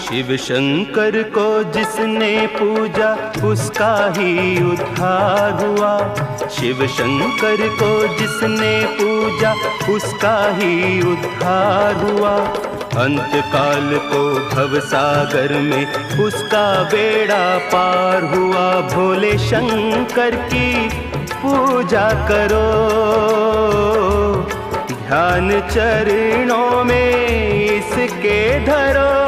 शिव शंकर को जिसने पूजा उसका ही उद्धार हुआ। शिव शंकर को जिसने पूजा उसका ही उद्धार हुआ। अंतकाल को भवसागर में उसका बेड़ा पार हुआ। भोले शंकर की पूजा करो, ध्यान चरणों में इसके धरो।